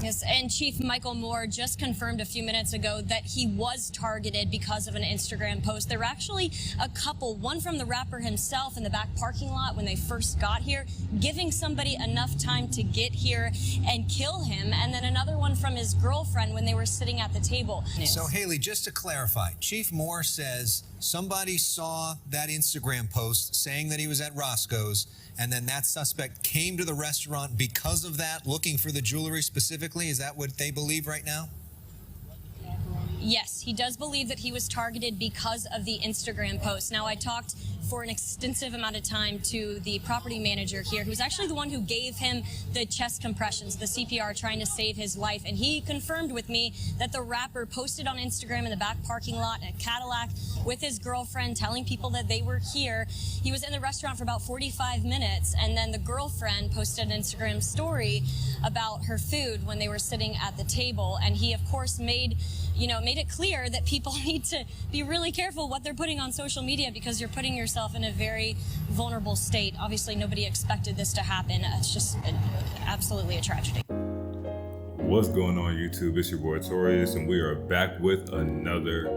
Yes, and Chief Michael Moore just confirmed a few minutes ago that he was targeted because of an Instagram post. There were actually a couple, one from the rapper himself in the back parking lot when they first got here, giving somebody enough time to get here and kill him, and then another one from his girlfriend when they were sitting at the table. So, Haley, just to clarify, Chief Moore says somebody saw that Instagram post saying that he was at Roscoe's, and then that suspect came to the restaurant because of that, looking for the jewelry specifically. Is that what they believe right now? Yes, he does believe that he was targeted because of the Instagram post. Now, I talked for an extensive amount of time to the property manager here, who's actually the one who gave him the chest compressions, the CPR, trying to save his life. And he confirmed with me that the rapper posted on Instagram in the back parking lot in a Cadillac with his girlfriend, telling people that they were here. He was in the restaurant for about 45 minutes, and then the girlfriend posted an Instagram story about her food when they were sitting at the table. And he, of course, made it clear that people need to be really careful what they're putting on social media, because you're putting yourself in a very vulnerable state. Obviously, nobody expected this to happen. It's just absolutely a tragedy. What's going on, YouTube? It's your boy Torius, and we are back with another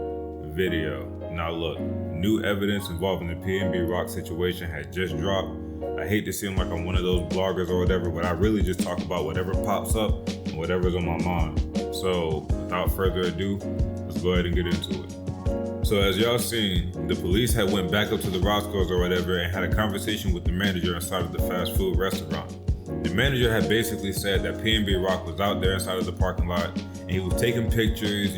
video. Now look, new evidence involving the PNB Rock situation had just dropped. I hate to seem like I'm one of those bloggers or whatever, but I really just talk about whatever pops up and whatever's on my mind. So without further ado, let's go ahead and get into it. So as y'all seen, the police had went back up to the Roscoe's or whatever and had a conversation with the manager inside of the fast food restaurant. The manager had basically said that PNB Rock was out there inside of the parking lot and he was taking pictures,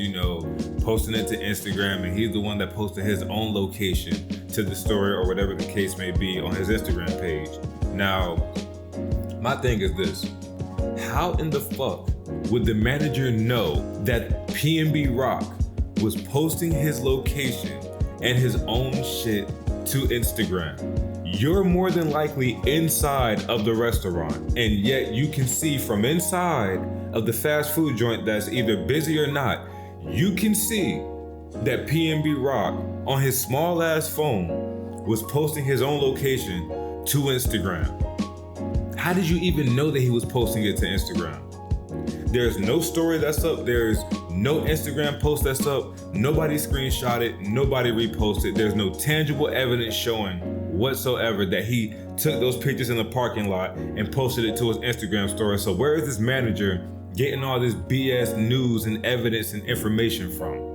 posting it to Instagram, and he's the one that posted his own location to the story or whatever the case may be on his Instagram page. Now, my thing is this: how in the fuck would the manager know that PNB Rock was posting his location and his own shit to Instagram? You're more than likely inside of the restaurant, and yet you can see from inside of the fast food joint that's either busy or not, you can see that PNB Rock on his small ass phone was posting his own location to Instagram. How did you even know that he was posting it to Instagram? There's no story that's up. There's no Instagram post that's up. Nobody screenshot it. Nobody reposted. There's no tangible evidence showing whatsoever that he took those pictures in the parking lot and posted it to his Instagram story. So where is this manager getting all this BS news and evidence and information from?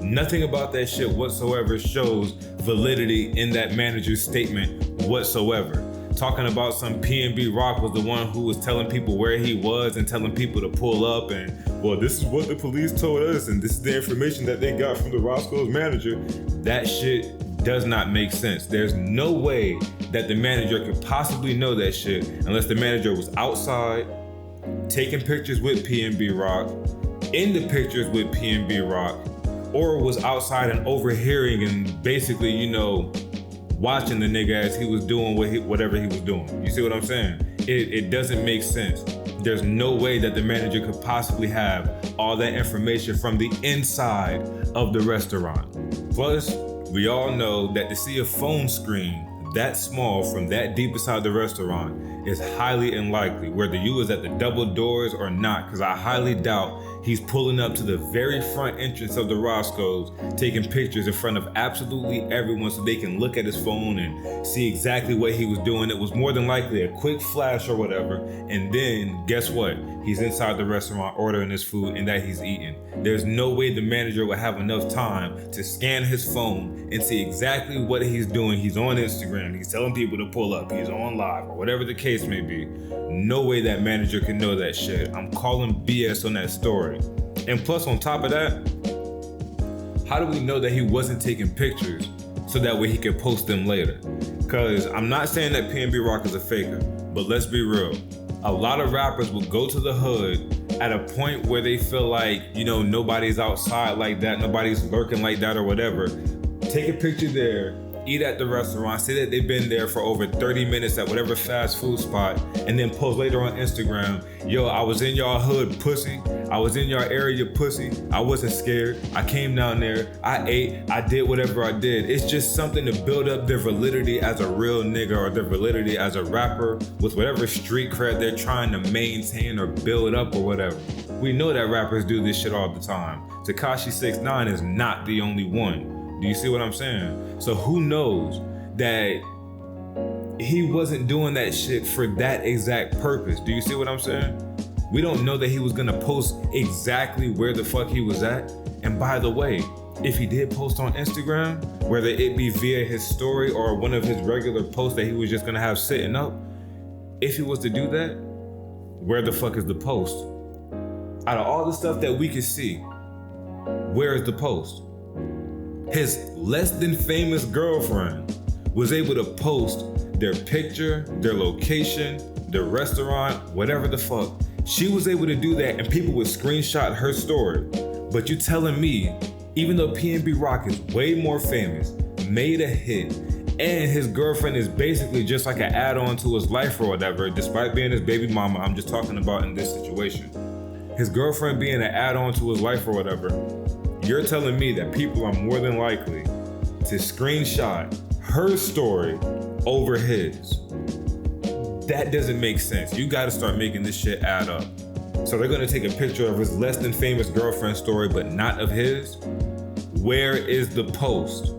Nothing about that shit whatsoever shows validity in that manager's statement whatsoever. Talking about some PNB Rock was the one who was telling people where he was and telling people to pull up, and well, this is what the police told us and this is the information that they got from the Roscoe's manager. That shit does not make sense. There's no way that the manager could possibly know that shit unless the manager was outside taking pictures with PNB Rock, in the pictures with PNB Rock, or was outside and overhearing and basically, watching the nigga as he was doing whatever he was doing. You see what I'm saying? It doesn't make sense. There's no way that the manager could possibly have all that information from the inside of the restaurant. Plus, we all know that to see a phone screen that small from that deep inside the restaurant is highly unlikely, whether you was at the double doors or not, because I highly doubt he's pulling up to the very front entrance of the Roscoe's, taking pictures in front of absolutely everyone so they can look at his phone and see exactly what he was doing. It was more than likely a quick flash or whatever, and then guess what? He's inside the restaurant ordering his food and that he's eating. There's no way the manager would have enough time to scan his phone and see exactly what he's doing. He's on Instagram, he's telling people to pull up, he's on live, or whatever the case may be. No way that manager can know that shit. I'm calling BS on that story. And plus, on top of that, how do we know that he wasn't taking pictures so that way he could post them later? Because I'm not saying that PNB Rock is a faker, but let's be real. A lot of rappers will go to the hood at a point where they feel like, nobody's outside like that, nobody's lurking like that or whatever. Take a picture there, eat at the restaurant, say that they've been there for over 30 minutes at whatever fast food spot, and then post later on Instagram, yo, I was in y'all hood, pussy. I was in y'all area, pussy. I wasn't scared. I came down there. I ate. I did whatever I did. It's just something to build up their validity as a real nigga or their validity as a rapper with whatever street cred they're trying to maintain or build up or whatever. We know that rappers do this shit all the time. Tekashi 6ix9ine is not the only one. Do you see what I'm saying? So who knows that he wasn't doing that shit for that exact purpose? Do you see what I'm saying? We don't know that he was gonna post exactly where the fuck he was at. And by the way, if he did post on Instagram, whether it be via his story or one of his regular posts that he was just gonna have sitting up, if he was to do that, where the fuck is the post? Out of all the stuff that we could see, where is the post? His less than famous girlfriend was able to post their picture, their location, their restaurant, whatever the fuck. She was able to do that and people would screenshot her story. But you telling me, even though PNB Rock is way more famous, made a hit, and his girlfriend is basically just like an add-on to his life or whatever, despite being his baby mama, I'm just talking about in this situation. His girlfriend being an add-on to his life or whatever, you're telling me that people are more than likely to screenshot her story over his. That doesn't make sense. You gotta start making this shit add up. So they're gonna take a picture of his less than famous girlfriend story, but not of his? Where is the post?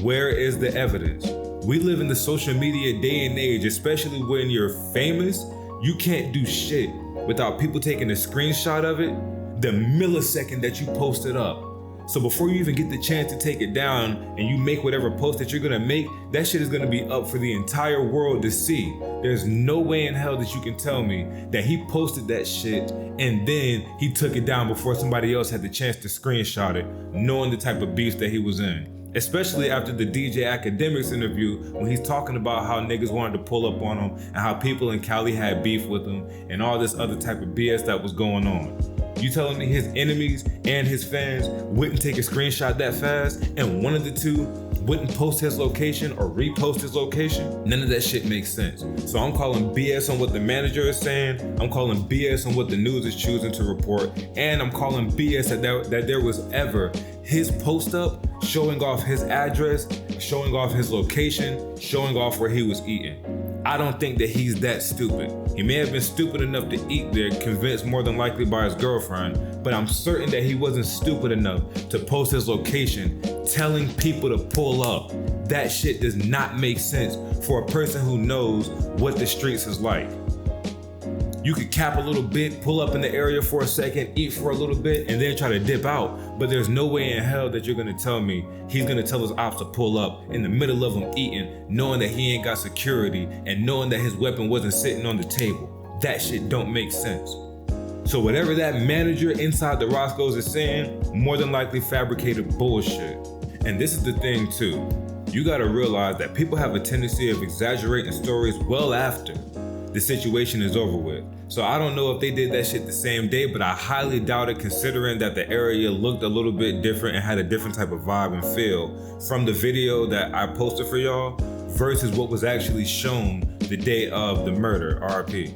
Where is the evidence? We live in the social media day and age, especially when you're famous. You can't do shit without people taking a screenshot of it the millisecond that you post it up. So before you even get the chance to take it down and you make whatever post that you're gonna make, that shit is gonna be up for the entire world to see. There's no way in hell that you can tell me that he posted that shit and then he took it down before somebody else had the chance to screenshot it, knowing the type of beef that he was in. Especially after the DJ Academics interview, when he's talking about how niggas wanted to pull up on him and how people in Cali had beef with him and all this other type of BS that was going on. You telling me his enemies and his fans wouldn't take a screenshot that fast and one of the two wouldn't post his location or repost his location? None of that shit makes sense. So I'm calling BS on what the manager is saying, I'm calling BS on what the news is choosing to report, and I'm calling BS that there was ever his post up showing off his address, showing off his location, showing off where he was eating. I don't think that he's that stupid. He may have been stupid enough to eat there, convinced more than likely by his girlfriend, but I'm certain that he wasn't stupid enough to post his location, telling people to pull up. That shit does not make sense for a person who knows what the streets is like. You could cap a little bit, pull up in the area for a second, eat for a little bit, and then try to dip out. But there's no way in hell that you're gonna tell me he's gonna tell his ops to pull up in the middle of him eating, knowing that he ain't got security and knowing that his weapon wasn't sitting on the table. That shit don't make sense. So whatever that manager inside the Roscoe's is saying, more than likely fabricated bullshit. And this is the thing too. You gotta realize that people have a tendency of exaggerating stories well after the situation is over with. So I don't know if they did that shit the same day, but I highly doubt it, considering that the area looked a little bit different and had a different type of vibe and feel from the video that I posted for y'all versus what was actually shown the day of the murder, RIP.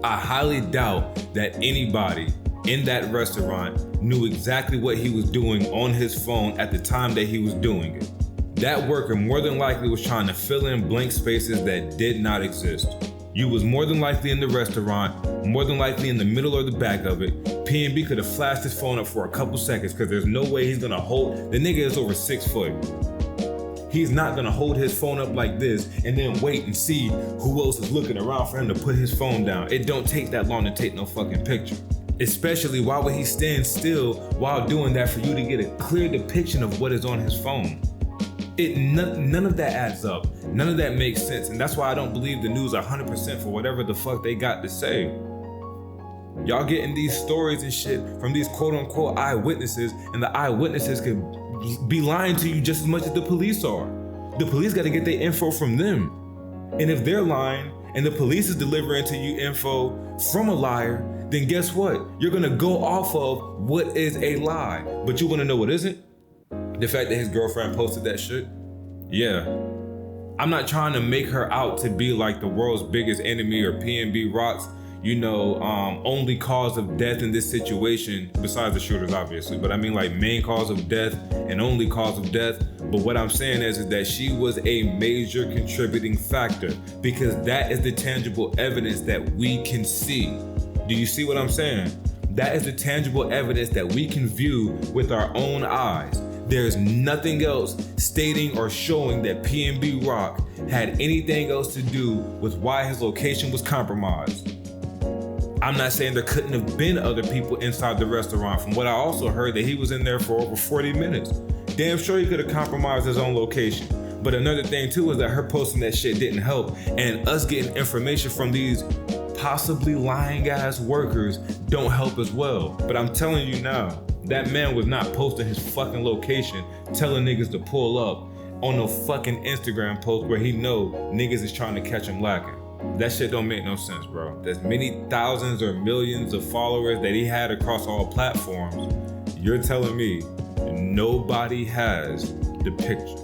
I highly doubt that anybody in that restaurant knew exactly what he was doing on his phone at the time that he was doing it. That worker more than likely was trying to fill in blank spaces that did not exist. You was more than likely in the restaurant, more than likely in the middle or the back of it. PNB could have flashed his phone up for a couple seconds because there's no way he's gonna hold, the nigga is over 6 foot. He's not gonna hold his phone up like this and then wait and see who else is looking around for him to put his phone down. It don't take that long to take no fucking picture. Especially, why would he stand still while doing that for you to get a clear depiction of what is on his phone? None of that adds up. None of that makes sense. And that's why I don't believe the news 100% for whatever the fuck they got to say. Y'all getting these stories and shit from these quote unquote eyewitnesses, and the eyewitnesses could be lying to you just as much as the police are. The police got to get their info from them. And if they're lying and the police is delivering to you info from a liar, then guess what? You're gonna go off of what is a lie. But you wanna know what isn't? The fact that his girlfriend posted that shit? Yeah. I'm not trying to make her out to be like the world's biggest enemy or PNB Rock's, only cause of death in this situation, besides the shooters obviously, but I mean like main cause of death and only cause of death. But what I'm saying is that she was a major contributing factor, because that is the tangible evidence that we can see. Do you see what I'm saying? That is the tangible evidence that we can view with our own eyes. There's nothing else stating or showing that PNB Rock had anything else to do with why his location was compromised. I'm not saying there couldn't have been other people inside the restaurant. From what I also heard, that he was in there for over 40 minutes. Damn sure he could have compromised his own location. But another thing too is that her posting that shit didn't help, and us getting information from these possibly lying ass workers don't help as well. But I'm telling you now, that man was not posting his fucking location, telling niggas to pull up on no fucking Instagram post where he know niggas is trying to catch him lacking. That shit don't make no sense, bro. There's many thousands or millions of followers that he had across all platforms. You're telling me nobody has the picture.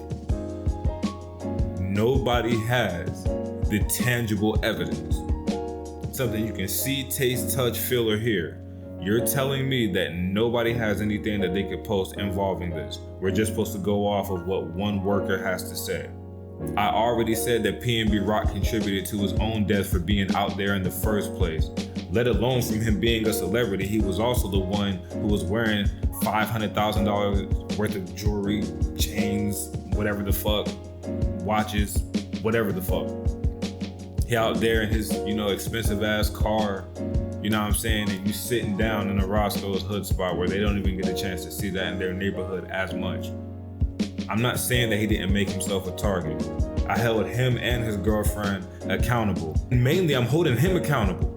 Nobody has the tangible evidence. Something you can see, taste, touch, feel, or hear. You're telling me that nobody has anything that they could post involving this. We're just supposed to go off of what one worker has to say. I already said that PNB Rock contributed to his own death for being out there in the first place. Let alone from him being a celebrity, he was also the one who was wearing $500,000 worth of jewelry, chains, whatever the fuck, watches, whatever the fuck. He out there in his, expensive ass car, you know what I'm saying? And you sitting down in a Roscoe's hood spot where they don't even get a chance to see that in their neighborhood as much. I'm not saying that he didn't make himself a target. I held him and his girlfriend accountable. And mainly, I'm holding him accountable.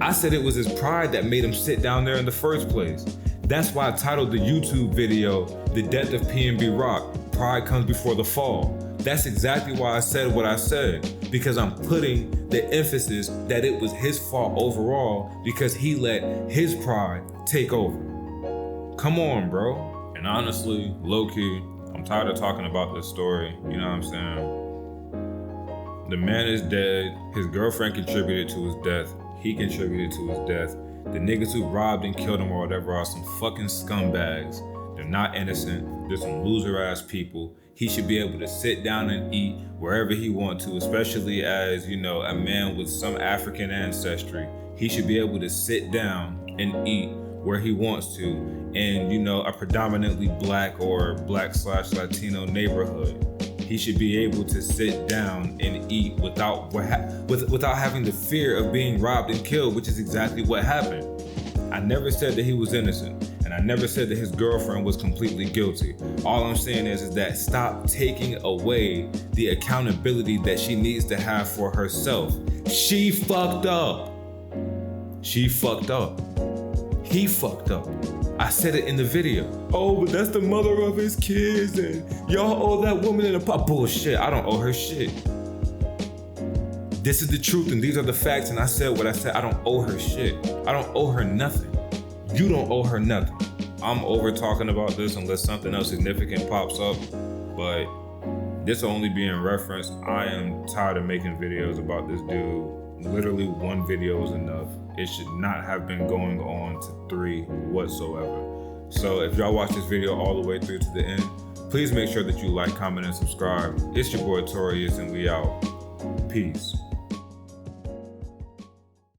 I said it was his pride that made him sit down there in the first place. That's why I titled the YouTube video, The Death of PNB Rock, Pride Comes Before the Fall. That's exactly why I said what I said, because I'm putting the emphasis that it was his fault overall because he let his pride take over. Come on, bro. And honestly, low-key, I'm tired of talking about this story, you know what I'm saying? The man is dead, his girlfriend contributed to his death, he contributed to his death. The niggas who robbed and killed him or whatever are some fucking scumbags. They're not innocent, they're some loser ass people. He should be able to sit down and eat wherever he wants to, especially as, a man with some African ancestry. He should be able to sit down and eat where he wants to in, a predominantly black or black/Latino neighborhood. He should be able to sit down and eat without having the fear of being robbed and killed, which is exactly what happened. I never said that he was innocent, and I never said that his girlfriend was completely guilty. All I'm saying is that stop taking away the accountability that she needs to have for herself. She fucked up. She fucked up. He fucked up. I said it in the video. Oh, but that's the mother of his kids, and y'all owe that woman in a pot. Bullshit, I don't owe her shit. This is the truth, and these are the facts, and I said what I said. I don't owe her shit. I don't owe her nothing. You don't owe her nothing. I'm over talking about this unless something else significant pops up, but this will only be in reference. I am tired of making videos about this dude. Literally one video is enough. It should not have been going on to 3 whatsoever. So if y'all watch this video all the way through to the end, please make sure that you like, comment, and subscribe. It's your boy Torius, and we out. Peace.